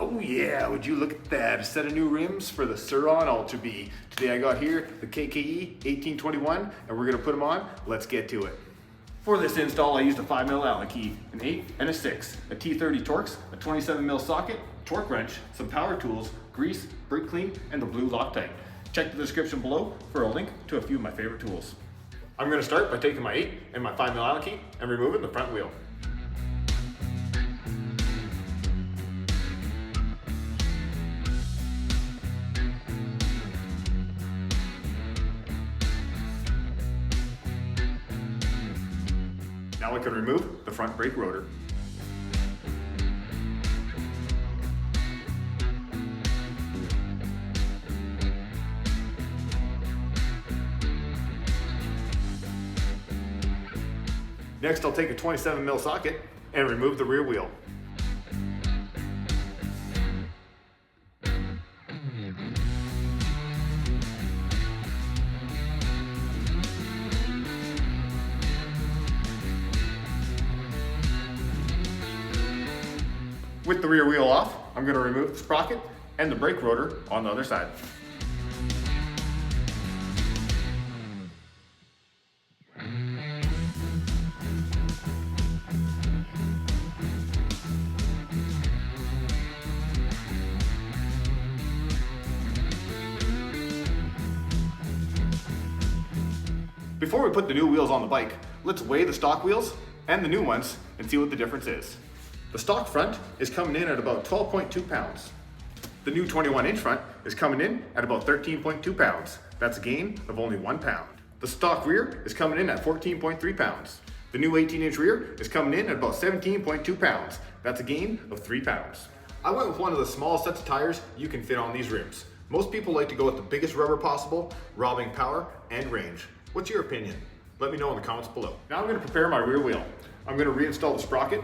Oh yeah, would you look at that? A set of new rims for the Suron Ultra B. Today I got here the KKE 1821 and we're gonna put them on. Let's get to it. For this install I used a 5mm Allen key, an 8 and a 6, a T30 Torx, a 27mm socket, torque wrench, some power tools, grease, brake clean, and the blue Loctite. Check the description below for a link to a few of my favorite tools. I'm gonna start by taking my 8 and my 5mm Allen key and removing the front wheel. Now I can remove the front brake rotor. Next I'll take a 27mm socket and remove the rear wheel. With the rear wheel off, I'm going to remove the sprocket and the brake rotor on the other side. Before we put the new wheels on the bike, let's weigh the stock wheels and the new ones and see what the difference is. The stock front is coming in at about 12.2 pounds. The new 21-inch front is coming in at about 13.2 pounds. That's a gain of only 1 pound. The stock rear is coming in at 14.3 pounds. The new 18-inch rear is coming in at about 17.2 pounds. That's a gain of 3 pounds. I went with one of the small sets of tires you can fit on these rims. Most people like to go with the biggest rubber possible, robbing power and range. What's your opinion? Let me know in the comments below. Now I'm going to prepare my rear wheel. I'm going to reinstall the sprocket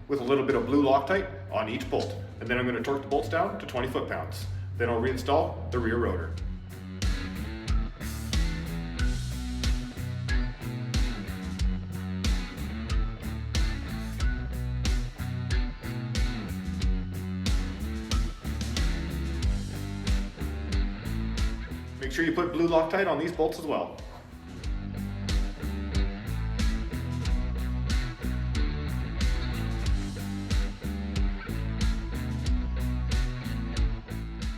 with a little bit of blue Loctite on each bolt. And then I'm going to torque the bolts down to 20 foot-pounds. Then I'll reinstall the rear rotor. Make sure you put blue Loctite on these bolts as well.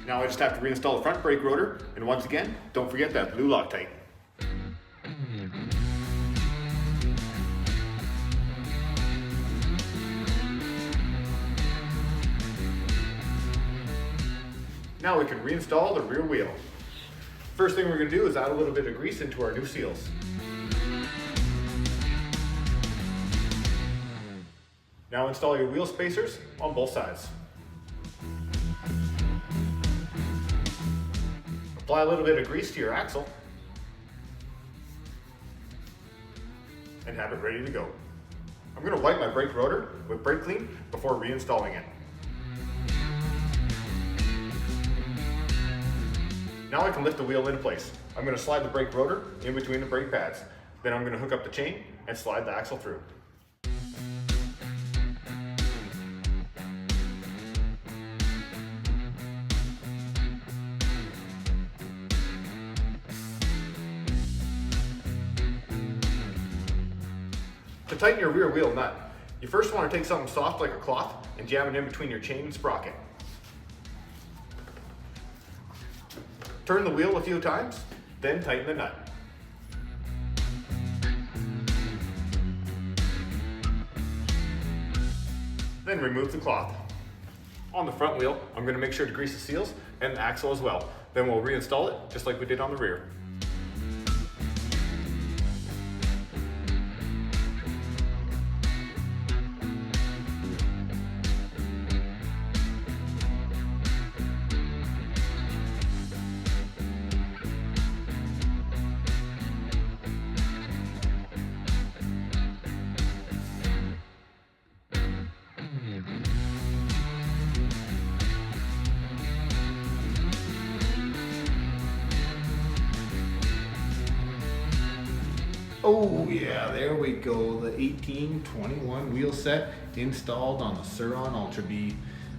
Now I just have to reinstall the front brake rotor, and once again, don't forget that blue Loctite. Now we can reinstall the rear wheel. First thing we're going to do is add a little bit of grease into our new seals. Now install your wheel spacers on both sides. Apply a little bit of grease to your axle and have it ready to go. I'm going to wipe my brake rotor with brake clean before reinstalling it. Now I can lift the wheel into place. I'm going to slide the brake rotor in between the brake pads. Then I'm going to hook up the chain and slide the axle through. To tighten your rear wheel nut, you first want to take something soft like a cloth and jam it in between your chain and sprocket. Turn the wheel a few times, then tighten the nut. Then remove the cloth. On the front wheel, I'm going to make sure to grease the seals and the axle as well. Then we'll reinstall it just like we did on the rear. Oh yeah, there we go. The 1821 wheel set installed on the Suron Ultra B.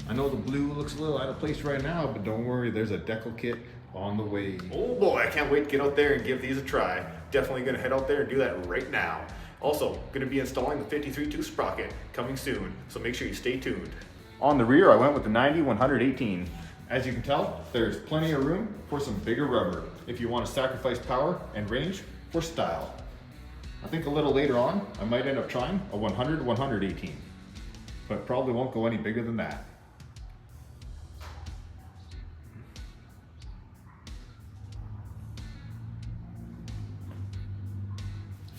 I know the blue looks a little out of place right now, but don't worry, there's a decal kit on the way. Oh boy, I can't wait to get out there and give these a try. Definitely gonna head out there and do that right now. Also, gonna be installing the 53-tooth sprocket coming soon, so make sure you stay tuned. On the rear, I went with the 90-118. As you can tell, there's plenty of room for some bigger rubber if you want to sacrifice power and range for style. I think a little later on, I might end up trying a 100-118, but probably won't go any bigger than that.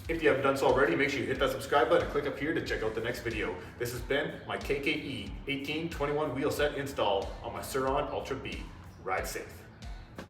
If you haven't done so already, make sure you hit that subscribe button and click up here to check out the next video. This has been my KKE 1821 wheel set install on my Sur-Ron Ultra B. Ride safe.